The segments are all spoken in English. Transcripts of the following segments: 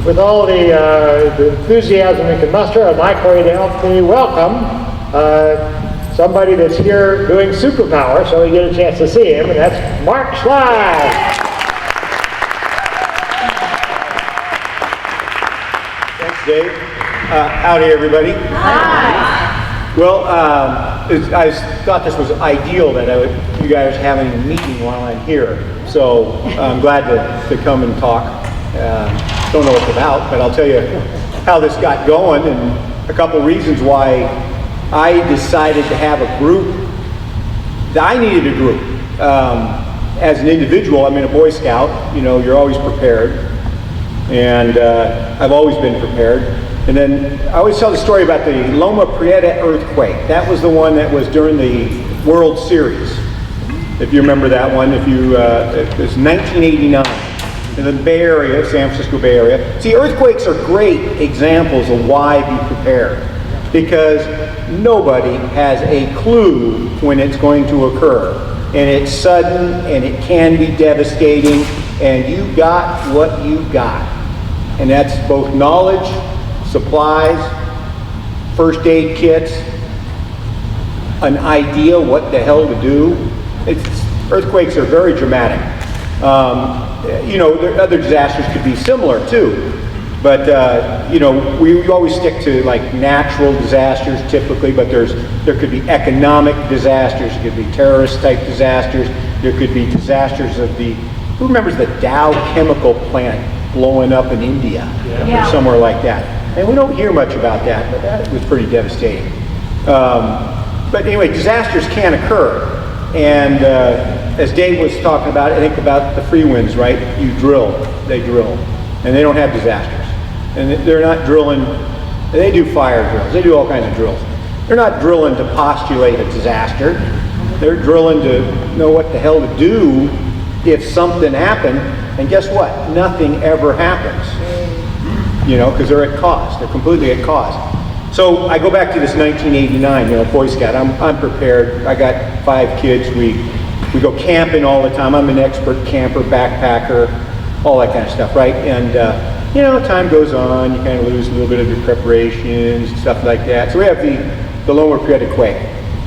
With all the enthusiasm we can muster, I'd like for you to help me welcome somebody that's here doing Superpower, so we get a chance to see him, and that's Mark Schley. Thanks, Dave. Howdy, everybody. Hi. Well, I thought this was ideal that you guys are having a meeting while I'm here, so I'm glad to come and talk. Don't know what it's about, but I'll tell you how this got going and a couple reasons why I decided to have a group. I needed a group. As an individual, I'm in a Boy Scout. You know, you're always prepared, and I've always been prepared. And then I always tell the story about the Loma Prieta earthquake. That was the one that was during the World Series, if you remember that one. It was 1989 in the Bay Area, San Francisco Bay Area. See, earthquakes are great examples of why be prepared, because nobody has a clue when it's going to occur. And it's sudden, and it can be devastating, and you got what you got. And that's both knowledge, supplies, first aid kits, an idea what the hell to do. Earthquakes are very dramatic. You know, other disasters could be similar too, but you know, we always stick to like natural disasters typically, but there could be economic disasters, there could be terrorist type disasters, there could be disasters of who remembers the Dow chemical plant blowing up in India, or somewhere like that. And we don't hear much about that, but that was pretty devastating. But anyway, disasters can occur. And as Dave was talking about, I think about the free winds, right? They drill. And they don't have disasters. And they're not drilling, they do fire drills, they do all kinds of drills. They're not drilling to postulate a disaster. They're drilling to know what the hell to do if something happened. And guess what? Nothing ever happens. You know, because they're at cost. They're completely at cost. So I go back to this 1989, you know, Boy Scout. I'm prepared. I got 5 kids. We go camping all the time. I'm an expert camper, backpacker, all that kind of stuff, right? And you know, time goes on. You kind of lose a little bit of your preparations, stuff like that. So we have the Loma Prieta quake.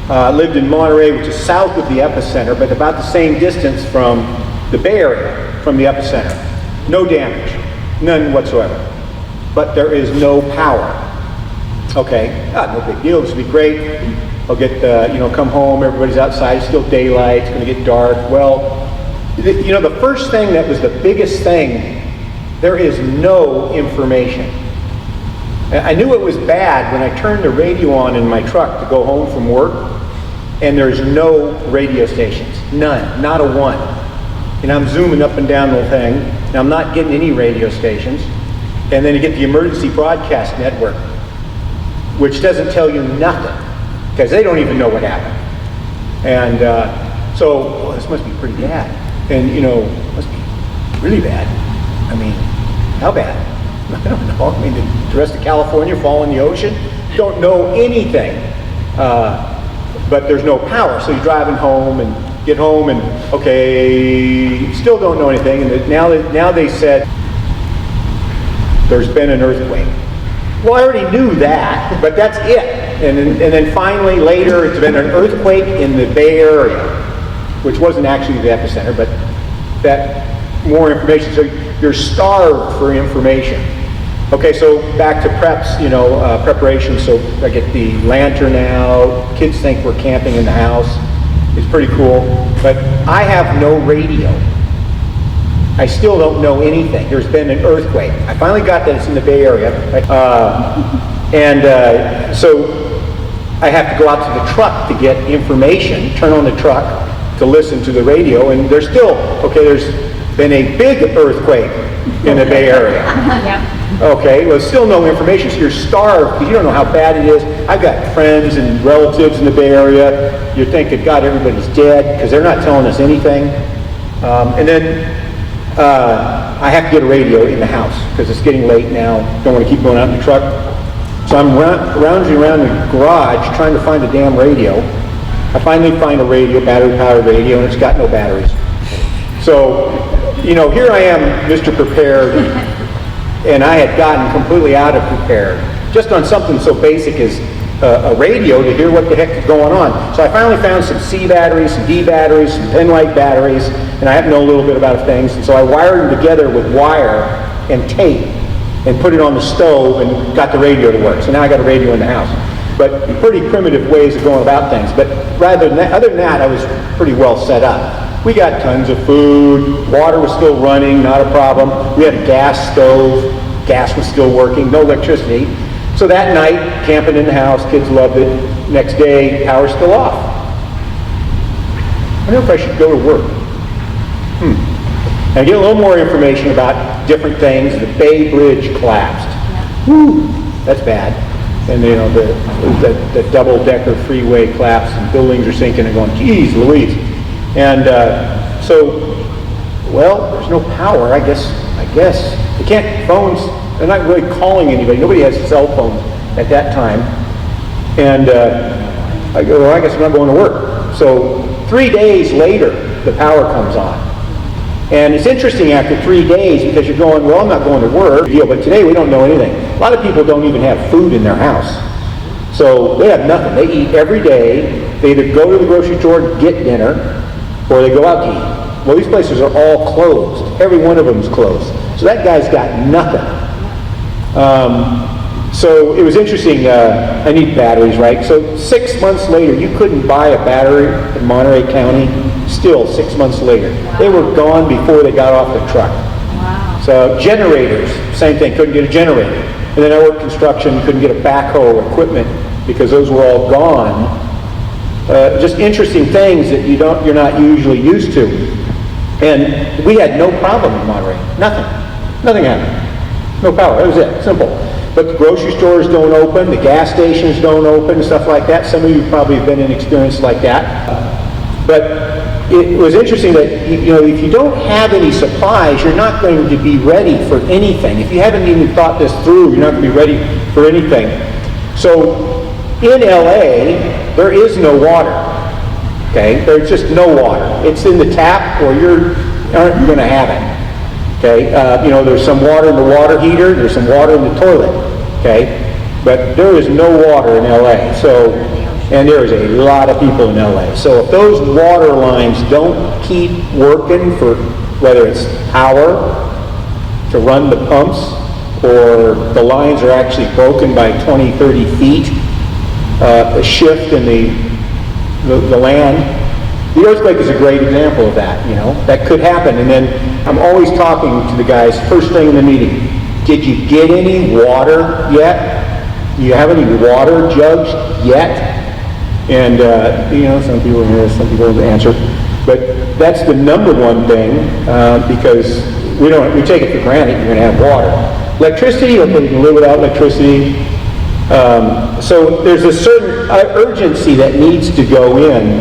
Lived in Monterey, which is south of the epicenter, but about the same distance from the Bay Area, from the epicenter. No damage, none whatsoever. But there is no power. Okay, no big deal. This will be great. I'll get, you know, come home. Everybody's outside. It's still daylight. It's going to get dark. Well, you know, the first thing that was the biggest thing, there is no information. I knew it was bad when I turned the radio on in my truck to go home from work, and there's no radio stations. None. Not a one. And I'm zooming up and down the thing, and I'm not getting any radio stations. And then you get the emergency broadcast network, which doesn't tell you nothing, because they don't even know what happened. And so, this must be pretty bad. And you know, it must be really bad. I mean, how bad? I don't know. I mean, did the rest of California fall in the ocean? Don't know anything. But there's no power, so you're driving home and get home and, okay, still don't know anything. And now they said, there's been an earthquake. Well, I already knew that, but that's it. And then finally later, it's been an earthquake in the Bay Area, which wasn't actually the epicenter, but that more information. So you're starved for information. Okay, so back to preps, you know, preparation. So I get the lantern out. Kids think we're camping in the house. It's pretty cool. But I have no radio. I still don't know anything. There's been an earthquake. I finally got that it's in the Bay Area. So I have to go out to the truck to get information, turn on the truck to listen to the radio, and there's been a big earthquake in the Bay Area. Okay, well, still no information, so you're starved because you don't know how bad it is. I've got friends and relatives in the Bay Area. You're thinking, God, everybody's dead, because they're not telling us anything. And then I have to get a radio in the house because it's getting late now. Don't want to keep going out in the truck. So I'm rounding around the garage trying to find a damn radio. I finally find a radio, battery-powered radio, and it's got no batteries. So, you know, here I am, Mr. Prepared, and I had gotten completely out of prepared, just on something so basic as a radio to hear what the heck is going on. So I finally found some C batteries, some D batteries, some Penlight batteries, and I happen to know a little bit about things, and so I wired them together with wire and tape and put it on the stove and got the radio to work. So now I got a radio in the house. But pretty primitive ways of going about things. But other than that, I was pretty well set up. We got tons of food, water was still running, not a problem. We had a gas stove, gas was still working, no electricity. So that night, camping in the house, kids loved it. Next day, power's still off. I don't know if I should go to work. And get a little more information about different things. The Bay Bridge collapsed. Whew, that's bad. And you know, the double-decker freeway collapsed and buildings are sinking and going, geez Louise. And well, there's no power, I guess. They can't, phones, they're not really calling anybody. Nobody has cell phones at that time. And I go, well, I guess I'm not going to work. So 3 days later, the power comes on. And it's interesting after 3 days because you're going, well, I'm not going to work, but today we don't know anything. A lot of people don't even have food in their house. So they have nothing. They eat every day. They either go to the grocery store and get dinner, or they go out to eat. Well, these places are all closed. Every one of them is closed. So that guy's got nothing. So it was interesting. I need batteries, right? So 6 months later, you couldn't buy a battery in Monterey County. Still, 6 months later. They were gone before they got off the truck. Wow. So generators, same thing, couldn't get a generator. And then I worked construction, couldn't get a backhoe equipment because those were all gone. Just interesting things that you're not usually used to. And we had no problem in Monterey. Nothing happened. No power, that was it, simple. But the grocery stores don't open, the gas stations don't open, stuff like that. Some of you probably have been in experience like that. But it was interesting that, you know, if you don't have any supplies, you're not going to be ready for anything. If you haven't even thought this through, you're not going to be ready for anything. So in LA, there is no water. Okay, there's just no water. It's in the tap, or you aren't going to have it. Okay, you know, there's some water in the water heater, there's some water in the toilet. Okay, but there is no water in LA. So. And there is a lot of people in LA. So if those water lines don't keep working for whether it's power to run the pumps or the lines are actually broken by 20, 30 feet, a shift in the land, the earthquake is a great example of that, you know. That could happen. And then I'm always talking to the guys first thing in the meeting. Did you get any water yet? Do you have any water jugs yet? And, you know, some people hear, some people don't answer. But that's the number one thing, because we take it for granted you're going to have water. Electricity, okay, you can live without electricity. So there's a certain urgency that needs to go in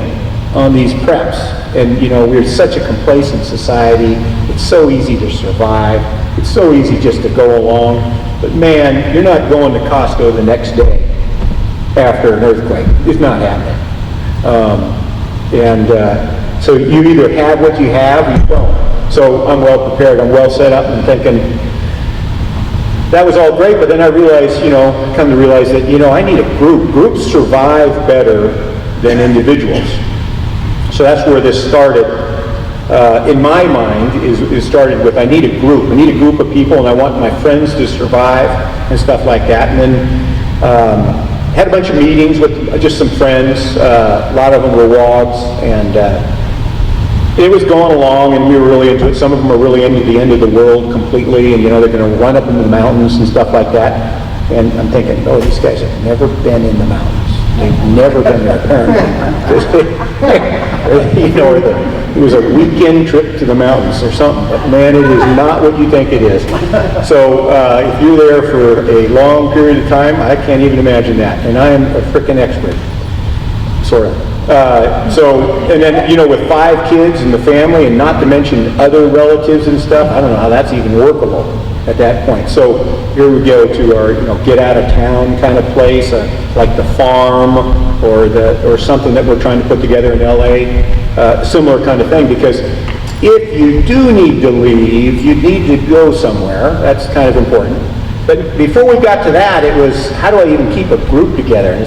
on these preps. And, you know, we're such a complacent society. It's so easy to survive. It's so easy just to go along. But, man, you're not going to Costco the next day after an earthquake. It's not happening. So you either have what you have or you don't. So I'm well prepared, I'm well set up, and thinking, that was all great, but then I realized, come to realize that, I need a group. Groups survive better than individuals. So that's where this started. In my mind, is started with, I need a group. I need a group of people, and I want my friends to survive and stuff like that. And then had a bunch of meetings with just some friends. A lot of them were WOGs, and it was going along, and we were really into it. Some of them are really into the end of the world completely, and they're going to run up into the mountains and stuff like that. And I'm thinking, oh, these guys have never been in the mountains. They've never been there, apparently. It was a weekend trip to the mountains or something. But man, it is not what you think it is. So if you're there for a long period of time, I can't even imagine that. And I am a freaking expert, sort of. And then, with 5 kids in the family, and not to mention other relatives and stuff, I don't know how that's even workable at that point. So here we go to our, get out of town kind of place, like the farm or something that we're trying to put together in LA, similar kind of thing, because if you do need to leave, you need to go somewhere. That's kind of important. But before we got to that, it was, how do I even keep a group together? And